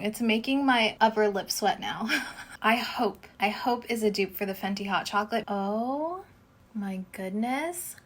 It's making my upper lip sweat now. I hope is a dupe for the Fenty Hot Chocolate. Oh my goodness.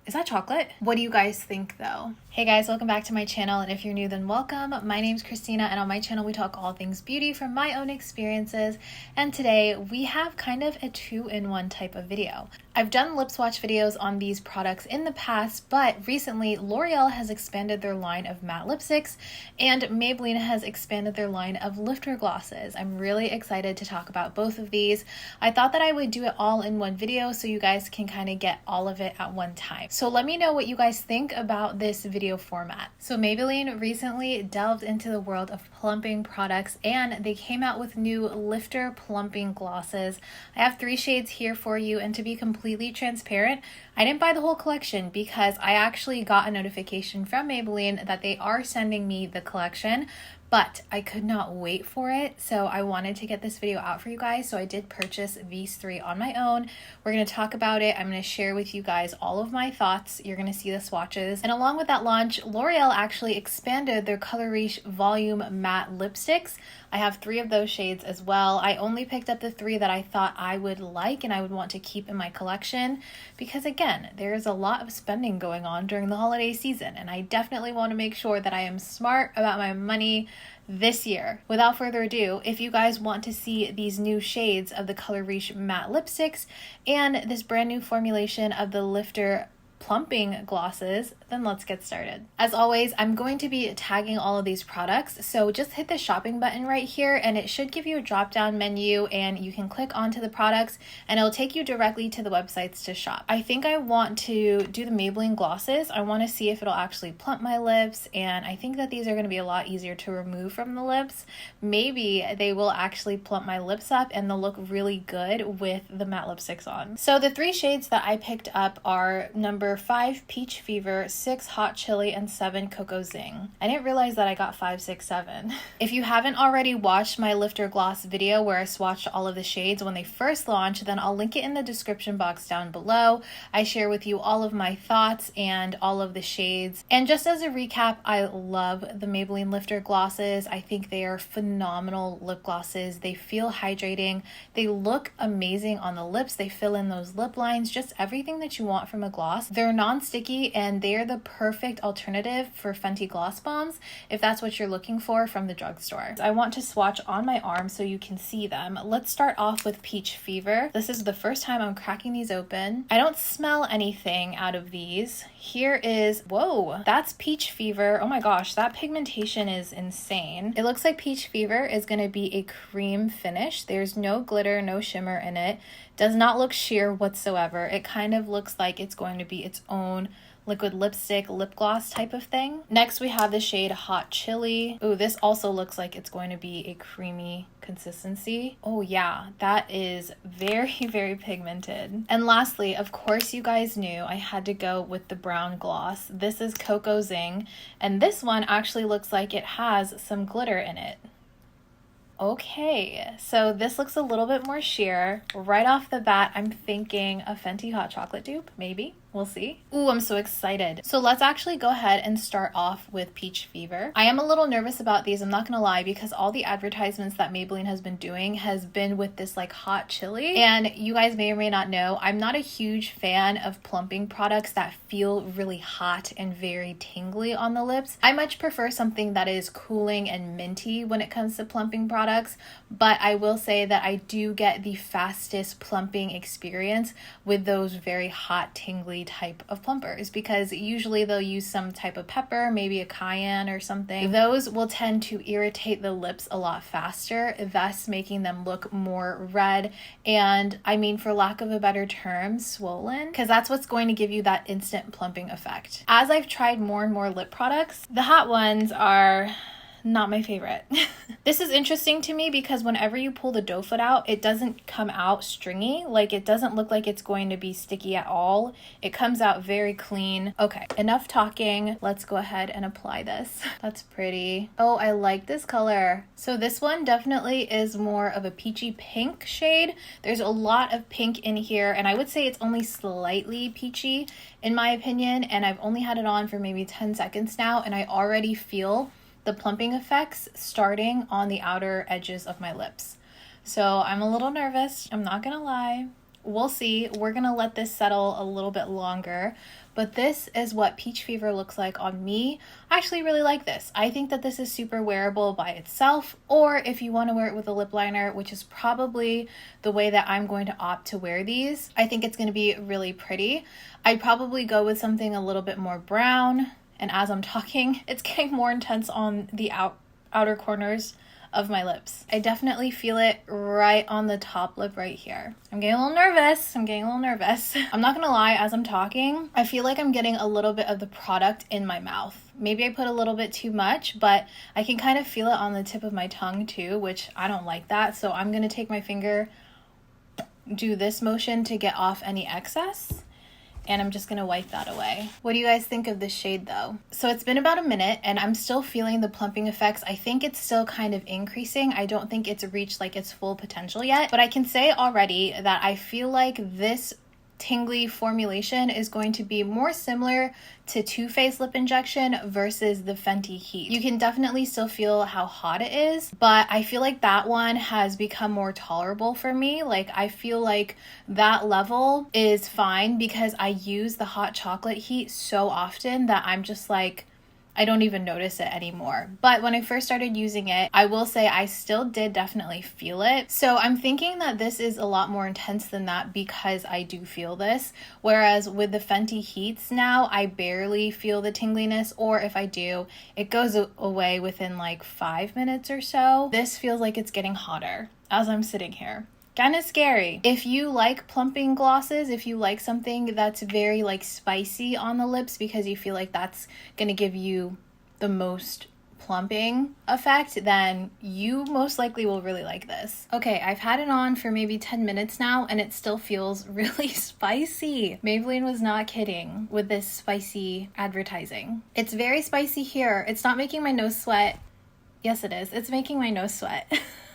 Is that chocolate? What do you guys think though? Hey guys, welcome back to my channel, and if you're new then welcome. My name's Christina, and on my channel we talk all things beauty from my own experiences, and today we have kind of a two-in-one type of video. I've done lip swatch videos on these products in the past, but recently L'Oreal has expanded their line of matte lipsticks and Maybelline has expanded their line of lifter glosses. I'm really excited to talk about both of these. I thought that I would do it all in one video so you guys can kind of get all of it at one time. So let me know what you guys think about this video format. So Maybelline recently delved into the world of plumping products and they came out with new lifter plumping glosses. I have 3 shades here for you, and to be completely transparent, I didn't buy the whole collection because I actually got a notification from Maybelline that they are sending me the collection, but I could not wait for it, so I wanted to get this video out for you guys, so I did purchase these 3 on my own. We're going to talk about it. I'm going to share with you guys all of my thoughts. You're going to see the swatches. And along with that launch, L'Oreal actually expanded their Color Riche Volume Matte Lipsticks. I have 3 of those shades as well. I only picked up the 3 that I thought I would like and I would want to keep in my collection because, again, there's a lot of spending going on during the holiday season, and I definitely want to make sure that I am smart about my money this year. Without further ado, if you guys want to see these new shades of the Color Riche matte lipsticks and this brand new formulation of the lifter plumping glosses, then let's get started. As always, I'm going to be tagging all of these products, so just hit the shopping button right here and it should give you a drop down menu and you can click onto the products and it'll take you directly to the websites to shop. I think I want to do the Maybelline glosses. I want to see if it'll actually plump my lips, and I think that these are going to be a lot easier to remove from the lips. Maybe they will actually plump my lips up and they'll look really good with the matte lipsticks on. So the 3 shades that I picked up are number 5 Peach Fever, 6 Hot Chili, and 7 Cocoa Zing. I didn't realize that I got 5, 6, 7. If you haven't already watched my lifter gloss video where I swatched all of the shades when they first launched, then I'll link it in the description box down below. I share with you all of my thoughts and all of the shades. And just as a recap, I love the Maybelline lifter glosses. I think they are phenomenal lip glosses. They feel hydrating. They look amazing on the lips. They fill in those lip lines, just everything that you want from a gloss. They're non-sticky and they're the perfect alternative for Fenty gloss bombs if that's what you're looking for from the drugstore. I want to swatch on my arm so you can see them. Let's start off with Peach Fever. This is the first time I'm cracking these open. I don't smell anything out of these. Here is, whoa, that's Peach Fever. Oh my gosh, that pigmentation is insane. It looks like Peach Fever is going to be a cream finish. There's no glitter, no shimmer in it. Does not look sheer whatsoever. It kind of looks like it's going to be its own liquid lipstick lip gloss type of thing. Next we have the shade Hot Chili. Ooh, this also looks like it's going to be a creamy consistency. Oh yeah, that is very, very pigmented. And lastly, of course you guys knew I had to go with the brown gloss. This is Cocoa Zing, and this one actually looks like it has some glitter in it. Okay, so this looks a little bit more sheer. Right off the bat, I'm thinking a Fenty Hot Chocolate dupe, maybe. We'll see. Ooh, I'm so excited. So let's actually go ahead and start off with Peach Fever. I am a little nervous about these, I'm not gonna lie, because all the advertisements that Maybelline has been doing has been with this like hot chili. And you guys may or may not know, I'm not a huge fan of plumping products that feel really hot and very tingly on the lips. I much prefer something that is cooling and minty when it comes to plumping products, but I will say that I do get the fastest plumping experience with those very hot, tingly type of plumpers, because usually they'll use some type of pepper, maybe a cayenne or something. Those will tend to irritate the lips a lot faster, thus making them look more red and, I mean, for lack of a better term, swollen, because that's what's going to give you that instant plumping effect. As I've tried more and more lip products, the hot ones are not my favorite. This is interesting to me because whenever you pull the doe foot out, it doesn't come out stringy. Like, it doesn't look like it's going to be sticky at all. It comes out very clean. Okay, enough talking. Let's go ahead and apply this. That's pretty. Oh, I like this color. So this one definitely is more of a peachy pink shade. There's a lot of pink in here, and I would say it's only slightly peachy in my opinion, and I've only had it on for maybe 10 seconds now, and I already feel the plumping effects starting on the outer edges of my lips. So I'm a little nervous, I'm not gonna lie. We'll see. We're gonna let this settle a little bit longer, but this is what Peach Fever looks like on me. I actually really like this. I think that this is super wearable by itself, or if you want to wear it with a lip liner, which is probably the way that I'm going to opt to wear these. I think it's going to be really pretty. I'd probably go with something a little bit more brown, and as I'm talking, it's getting more intense on the outer corners of my lips. I definitely feel it right on the top lip right here. I'm getting a little nervous. I'm not gonna lie, as I'm talking, I feel like I'm getting a little bit of the product in my mouth. Maybe I put a little bit too much, but I can kind of feel it on the tip of my tongue too, which I don't like that. So I'm gonna take my finger, do this motion to get off any excess, and I'm just gonna wipe that away. What do you guys think of this shade though? So it's been about a minute and I'm still feeling the plumping effects. I think it's still kind of increasing. I don't think it's reached like its full potential yet, but I can say already that I feel like this tingly formulation is going to be more similar to Too Faced lip injection versus the Fenty Heat. You can definitely still feel how hot it is, but I feel like that one has become more tolerable for me. Like I feel like that level is fine because I use the hot chocolate heat so often that I'm just like, I don't even notice it anymore. But when I first started using it, I will say I still did definitely feel it. So I'm thinking that this is a lot more intense than that because I do feel this. Whereas with the Fenty Heats now, I barely feel the tingliness, or if I do, it goes away within like 5 minutes or so. This feels like it's getting hotter as I'm sitting here. Kind of scary. If you like plumping glosses, if you like something that's very like spicy on the lips because you feel like that's gonna give you the most plumping effect, then you most likely will really like this. Okay, I've had it on for maybe 10 minutes now and it still feels really spicy. Maybelline was not kidding with this spicy advertising. It's very spicy here. It's not making my nose sweat. Yes, it is. It's making my nose sweat.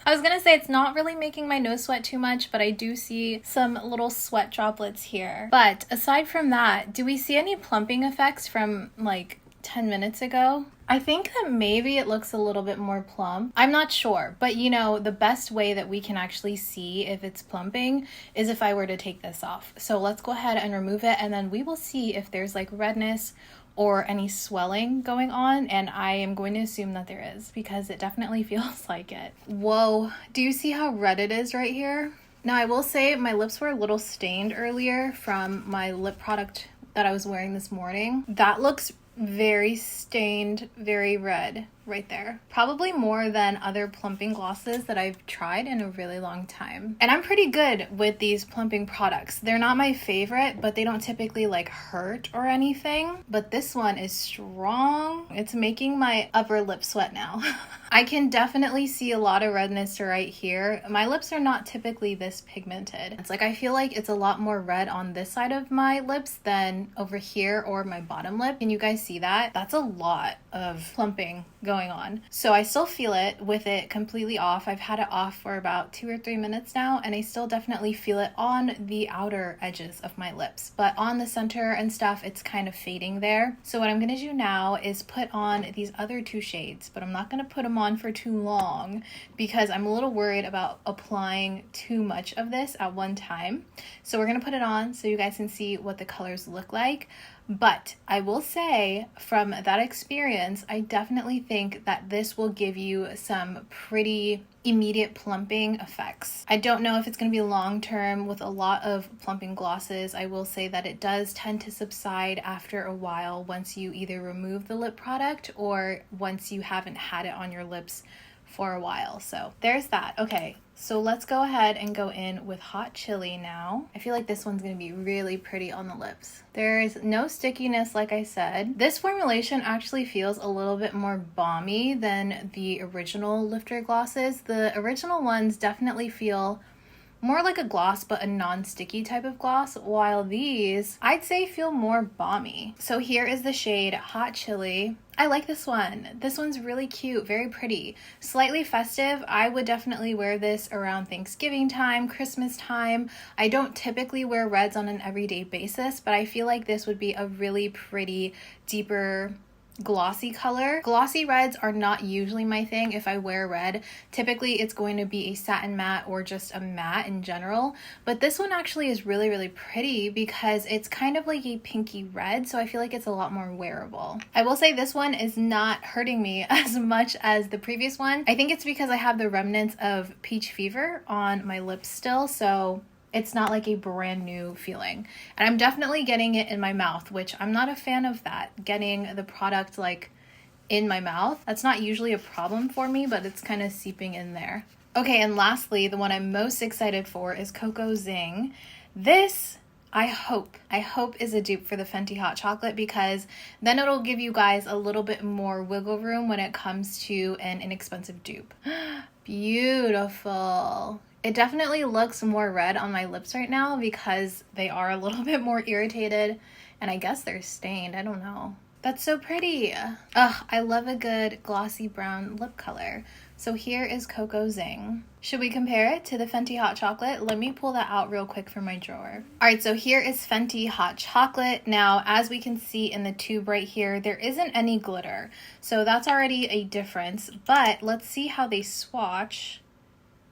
I was gonna say it's not really making my nose sweat too much, but I do see some little sweat droplets here. But aside from that, do we see any plumping effects from like 10 minutes ago? I think that maybe it looks a little bit more plump. I'm not sure, but you know, the best way that we can actually see if it's plumping is if I were to take this off. So let's go ahead and remove it, and then we will see if there's like redness or any swelling going on, and I am going to assume that there is because it definitely feels like it. Whoa, do you see how red it is right here? Now I will say my lips were a little stained earlier from my lip product that I was wearing this morning. That looks very stained, very red right there. Probably more than other plumping glosses that I've tried in a really long time. And I'm pretty good with these plumping products. They're not my favorite, but they don't typically like hurt or anything. But this one is strong. It's making my upper lip sweat now. I can definitely see a lot of redness right here. My lips are not typically this pigmented. It's like I feel like it's a lot more red on this side of my lips than over here or my bottom lip. Can you guys see that? That's a lot of plumping going on. So I still feel it with it completely off. I've had it off for about 2 or 3 minutes now, and I still definitely feel it on the outer edges of my lips, but on the center and stuff, it's kind of fading there. So what I'm gonna do now is put on these other 2 shades, but I'm not gonna put them on for too long because I'm a little worried about applying too much of this at one time. So we're gonna put it on so you guys can see what the colors look like. But I will say from that experience, I definitely think that this will give you some pretty immediate plumping effects. I don't know if it's going to be long term with a lot of plumping glosses. I will say that it does tend to subside after a while once you either remove the lip product or once you haven't had it on your lips for a while. So there's that. Okay, so let's go ahead and go in with Hot Chili now. I feel like this one's gonna be really pretty on the lips. There's no stickiness, like I said. This formulation actually feels a little bit more balmy than the original lifter glosses. The original ones definitely feel more like a gloss, but a non-sticky type of gloss, while these, I'd say, feel more balmy. So here is the shade Hot Chili. I like this one. This one's really cute, very pretty. Slightly festive. I would definitely wear this around Thanksgiving time, Christmas time. I don't typically wear reds on an everyday basis, but I feel like this would be a really pretty, deeper glossy color. Glossy reds are not usually my thing if I wear red. Typically it's going to be a satin matte or just a matte in general, but this one actually is really, really pretty because it's kind of like a pinky red, so I feel like it's a lot more wearable. I will say this one is not hurting me as much as the previous one. I think it's because I have the remnants of Peach Fever on my lips still, so it's not like a brand new feeling. And I'm definitely getting it in my mouth, which I'm not a fan of that, getting the product like in my mouth. That's not usually a problem for me, but it's kind of seeping in there. Okay, and lastly, the one I'm most excited for is Cocoa Zing. This, I hope is a dupe for the Fenty Hot Chocolate, because then it'll give you guys a little bit more wiggle room when it comes to an inexpensive dupe. Beautiful. It definitely looks more red on my lips right now because they are a little bit more irritated, and I guess they're stained. I don't know. That's so pretty. Ugh, I love a good glossy brown lip color. So here is Cocoa Zing. Should we compare it to the Fenty Hot Chocolate? Let me pull that out real quick from my drawer. All right, so here is Fenty Hot Chocolate. Now, as we can see in the tube right here, there isn't any glitter. So that's already a difference, but let's see how they swatch.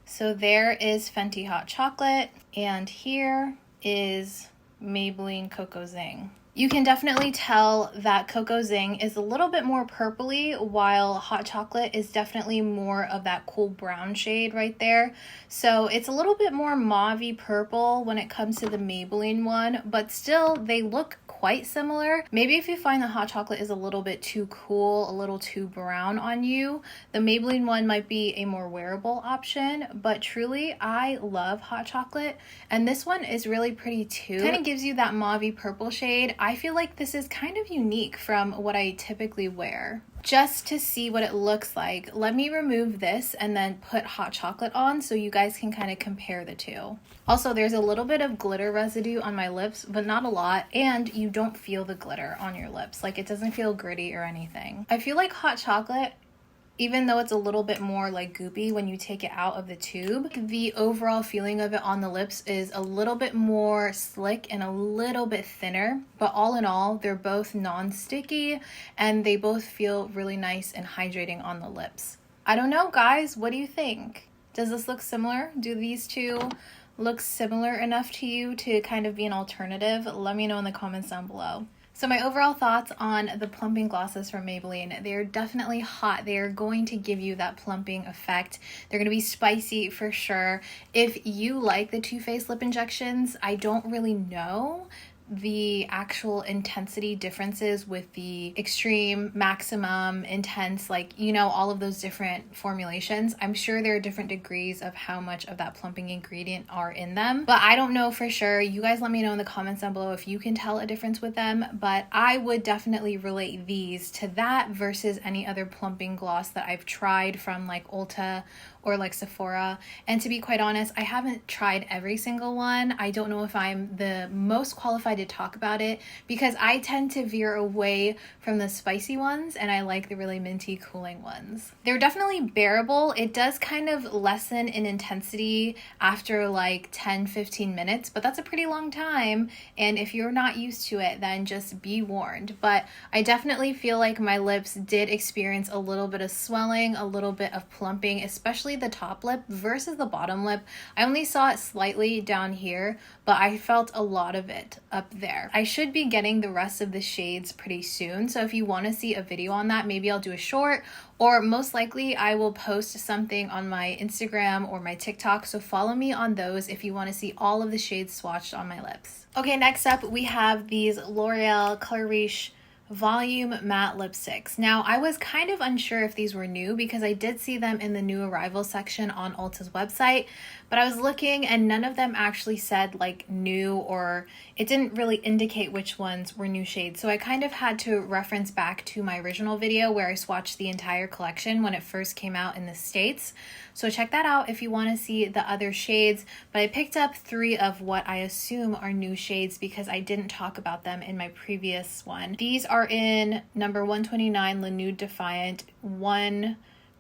So there is Fenty Hot Chocolate, and here is Maybelline Cocoa Zing. You can definitely tell that Cocoa Zing is a little bit more purpley, while Hot Chocolate is definitely more of that cool brown shade right there. So it's a little bit more mauve-y purple when it comes to the Maybelline one, but still they look quite similar. Maybe if you find the Hot Chocolate is a little bit too cool, a little too brown on you, the Maybelline one might be a more wearable option, but truly I love Hot Chocolate, and this one is really pretty too. Kind of gives you that mauve-y purple shade. I feel like this is kind of unique from what I typically wear. Just to see what it looks like, let me remove this and then put Hot Chocolate on so you guys can kind of compare the two. Also, there's a little bit of glitter residue on my lips, but not a lot, and you don't feel the glitter on your lips. Like, it doesn't feel gritty or anything. I feel like Hot Chocolate, even though it's a little bit more like goopy when you take it out of the tube, the overall feeling of it on the lips is a little bit more slick and a little bit thinner. But all in all, they're both non-sticky and they both feel really nice and hydrating on the lips. I don't know, guys, what do you think? Does this look similar? Do these two look similar enough to you to kind of be an alternative? Let me know in the comments down below. So my overall thoughts on the plumping glosses from Maybelline, they're definitely hot. They are going to give you that plumping effect. They're going to be spicy for sure. If you like the Too Faced lip injections, I don't really know the actual intensity differences with the extreme, maximum, intense, like, you know, all of those different formulations. I'm sure there are different degrees of how much of that plumping ingredient are in them, but I don't know for sure. You guys let me know in the comments down below if you can tell a difference with them, but I would definitely relate these to that versus any other plumping gloss that I've tried from like Ulta or like Sephora. And to be quite honest, I haven't tried every single one. I don't know if I'm the most qualified to talk about it because I tend to veer away from the spicy ones and I like the really minty cooling ones. They're definitely bearable. It does kind of lessen in intensity after like 10-15 minutes, but that's a pretty long time, and if you're not used to it, then just be warned. But I definitely feel like my lips did experience a little bit of swelling, a little bit of plumping, especially the top lip versus the bottom lip. I only saw it slightly down here, but I felt a lot of it up there. I should be getting the rest of the shades pretty soon, so if you want to see a video on that, maybe I'll do a short, or most likely I will post something on my Instagram or my TikTok, so follow me on those if you want to see all of the shades swatched on my lips. Okay, next up we have these L'Oreal Color Riche Volume Matte Lipsticks. Now, I was kind of unsure if these were new because I did see them in the new arrival section on Ulta's website, but I was looking and none of them actually said like new, or it didn't really indicate which ones were new shades. So I kind of had to reference back to my original video where I swatched the entire collection when it first came out in the States. So check that out if you want to see the other shades, but I picked up 3 of what I assume are new shades because I didn't talk about them in my previous one. These are in number 129, NUDE Defiant, 135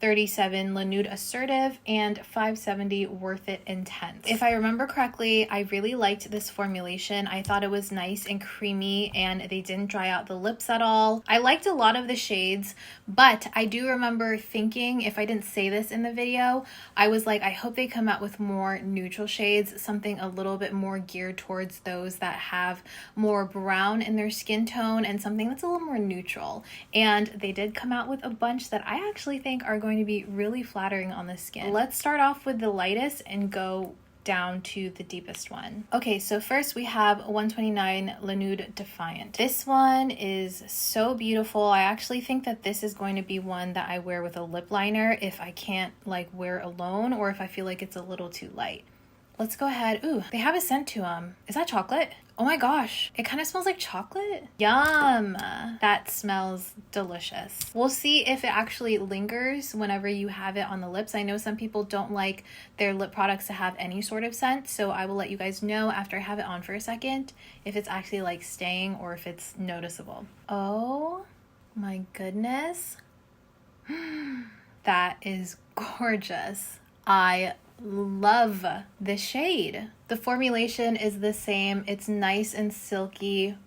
137 NUDE Assertive, and 570 Worth It Intense. If I remember correctly, I really liked this formulation. I thought it was nice and creamy and they didn't dry out the lips at all. I liked a lot of the shades, but I do remember thinking, if I didn't say this in the video, I was like, I hope they come out with more neutral shades, something a little bit more geared towards those that have more brown in their skin tone and something that's a little more neutral. And they did come out with a bunch that I actually think are going to be really flattering on the skin. Let's start off with the lightest and go down to the deepest one. Okay, so first we have 129 NUDE Defiant. This one is so beautiful. I actually think that this is going to be one that I wear with a lip liner if I can't like wear alone, or if I feel like it's a little too light. Let's go ahead. Ooh, they have a scent to them. Is that chocolate? Oh my gosh, it kind of smells like chocolate. Yum, that smells delicious. We'll see if it actually lingers whenever you have it on the lips. I know some people don't like their lip products to have any sort of scent, so I will let you guys know after I have it on for a second if it's actually like staying or if it's noticeable. Oh my goodness. That is gorgeous. I love the shade. The formulation is the same. It's nice and silky.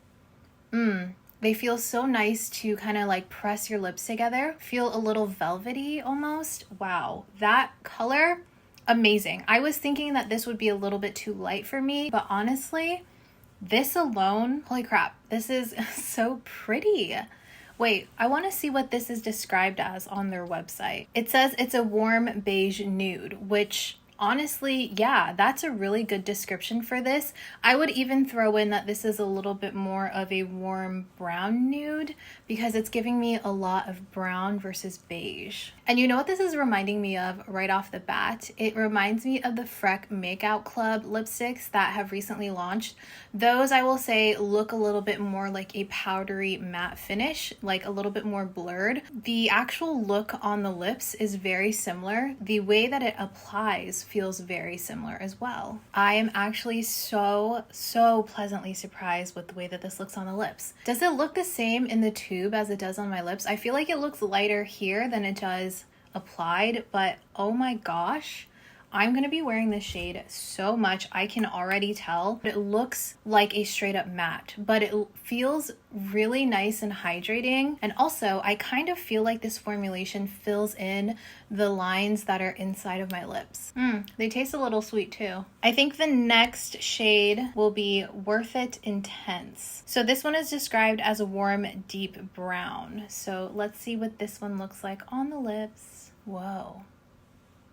They feel so nice to kind of like press your lips together. Feel a little velvety almost. Wow, that color, amazing. I was thinking that this would be a little bit too light for me, but honestly, this alone, holy crap, this is so pretty. Wait, I want to see what this is described as on their website. It says it's a warm beige nude, which honestly, yeah, that's a really good description for this. I would even throw in that this is a little bit more of a warm brown nude because it's giving me a lot of brown versus beige. And you know what this is reminding me of right off the bat? It reminds me of the Freck Makeout Club lipsticks that have recently launched. Those, I will say, look a little bit more like a powdery matte finish, like a little bit more blurred. The actual look on the lips is very similar. The way that it applies feels very similar as well. I am actually so pleasantly surprised with the way that this looks on the lips. Does it look the same in the tube as it does on my lips? I feel like it looks lighter here than it does applied, but oh my gosh, I'm gonna be wearing this shade so much. I can already tell. It looks like a straight up matte, but it feels really nice and hydrating. And also, I kind of feel like this formulation fills in the lines that are inside of my lips. They taste a little sweet too. I think the next shade will be Worth It Intense. So this one is described as a warm, deep brown. So let's see what this one looks like on the lips. Whoa.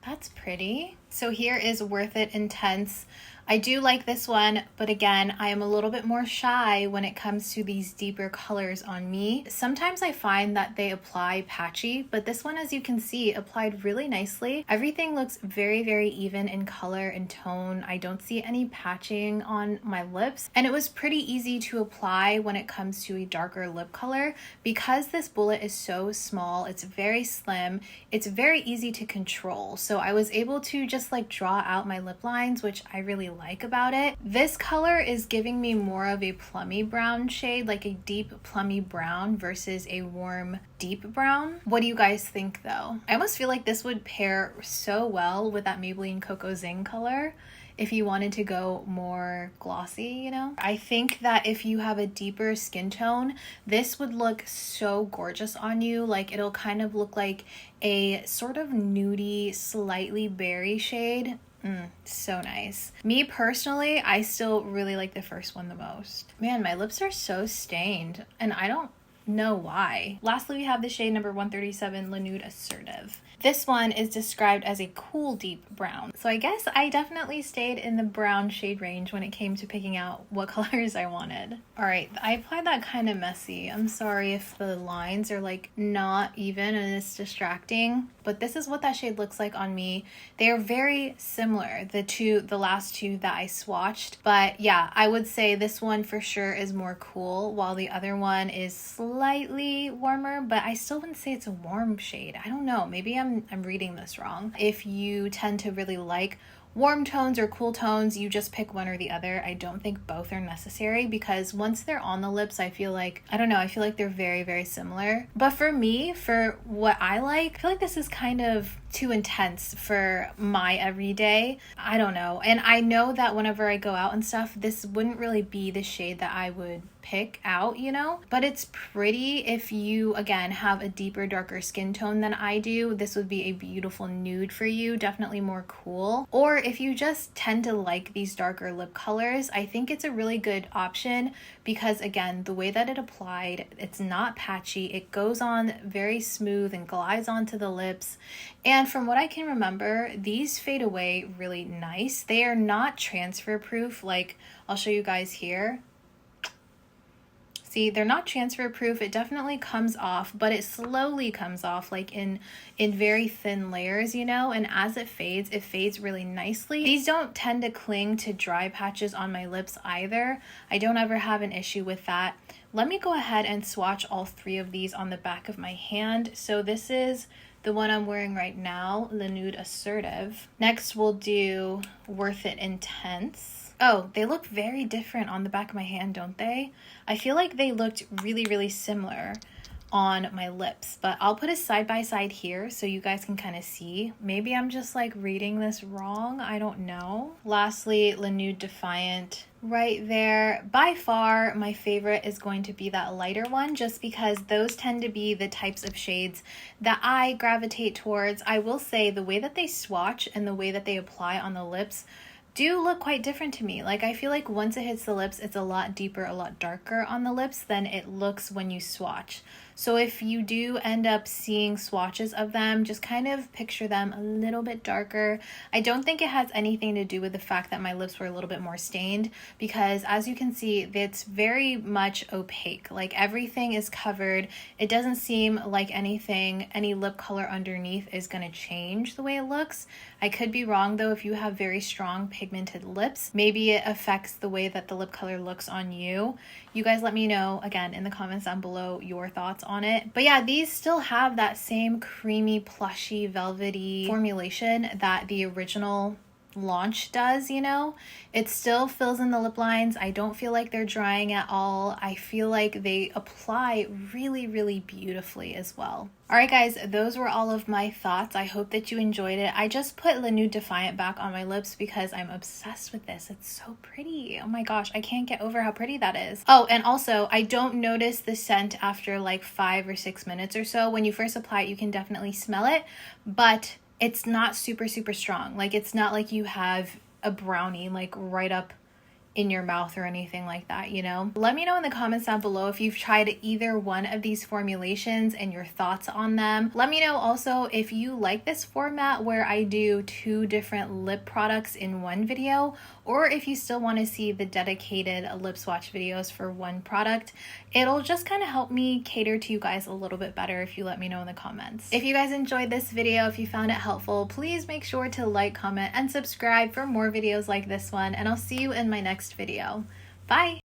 That's pretty. So here is Worth It Intense. I do like this one, but again, I am a little bit more shy when it comes to these deeper colors on me. Sometimes I find that they apply patchy, but this one, as you can see, applied really nicely. Everything looks very even in color and tone. I don't see any patching on my lips, and it was pretty easy to apply when it comes to a darker lip color. Because this bullet is so small, it's very slim, it's very easy to control. So I was able to just like draw out my lip lines, which I really like about it. This color is giving me more of a plummy brown shade, like a deep plummy brown versus a warm deep brown. What do you guys think though? I almost feel like this would pair so well with that Maybelline ZING color if you wanted to go more glossy, you know? I think that if you have a deeper skin tone, this would look so gorgeous on you. Like it'll kind of look like a sort of nudie, slightly berry shade. So nice. Me personally, I still really like the first one the most. Man, my lips are so stained and I don't know why. Lastly, we have the shade number 137 NUDE Assertive. This one is described as a cool deep brown. So I guess I definitely stayed in the brown shade range when it came to picking out what colors I wanted. All right, I applied that kind of messy. I'm sorry if the lines are like not even and it's distracting, but this is what that shade looks like on me. They are very similar, the last two that I swatched, but yeah, I would say this one for sure is more cool while the other one is slightly warmer, but I still wouldn't say it's a warm shade. I don't know, maybe I'm reading this wrong. If you tend to really like warm tones or cool tones, you just pick one or the other. I don't think both are necessary because once they're on the lips, I feel like, I don't know, I feel like they're very, very similar. But for me, for what I like, I feel like this is kind of too intense for my everyday. I don't know. And I know that whenever I go out and stuff, this wouldn't really be the shade that I would pick out, you know, but it's pretty. If you again have a deeper, darker skin tone than I do, this would be a beautiful nude for you, definitely more cool. Or if you just tend to like these darker lip colors, I think it's a really good option because again, the way that it applied, it's not patchy, it goes on very smooth and glides onto the lips. And from what I can remember, these fade away really nice. They are not transfer proof, like I'll show you guys here. See, they're not transfer proof. It definitely comes off, but it slowly comes off, like in very thin layers, you know, and as it fades really nicely. These don't tend to cling to dry patches on my lips either. I don't ever have an issue with that. Let me go ahead and swatch all three of these on the back of my hand. So this is the one I'm wearing right now, the Nude Assertive. Next, we'll do Worth It Intense. Oh, they look very different on the back of my hand, don't they? I feel like they looked really, really similar on my lips, but I'll put a side by side here so you guys can kind of see. Maybe I'm just like reading this wrong, I don't know. Lastly, the Nude Defiant right there. By far, my favorite is going to be that lighter one, just because those tend to be the types of shades that I gravitate towards. I will say the way that they swatch and the way that they apply on the lips do look quite different to me. Like I feel like once it hits the lips, it's a lot deeper, a lot darker on the lips than it looks when you swatch. So if you do end up seeing swatches of them, just kind of picture them a little bit darker. I don't think it has anything to do with the fact that my lips were a little bit more stained, because as you can see, it's very much opaque. Like everything is covered. It doesn't seem like any lip color underneath is gonna change the way it looks. I could be wrong though. If you have very strong pigmented lips, maybe it affects the way that the lip color looks on you. You guys let me know again in the comments down below your thoughts on it. But yeah, these still have that same creamy, plushy, velvety formulation that the original launch does, you know. It still fills in the lip lines. I don't feel like they're drying at all. I feel like they apply really, really beautifully as well. All right, guys, those were all of my thoughts. I hope that you enjoyed it. I just put the Nude Defiant back on my lips because I'm obsessed with this. It's so pretty. Oh my gosh, I can't get over how pretty that is. Oh, and also, I don't notice the scent after like 5 or 6 minutes or so. When you first apply it, you can definitely smell it, but it's not super, super strong. Like it's not like you have a brownie like right up in your mouth or anything like that, you know? Let me know in the comments down below if you've tried either one of these formulations and your thoughts on them. Let me know also if you like this format where I do 2 different lip products in one video, or if you still want to see the dedicated lip swatch videos for one product. It'll just kind of help me cater to you guys a little bit better if you let me know in the comments. If you guys enjoyed this video, if you found it helpful, please make sure to like, comment, and subscribe for more videos like this one, and I'll see you in my next video. Bye!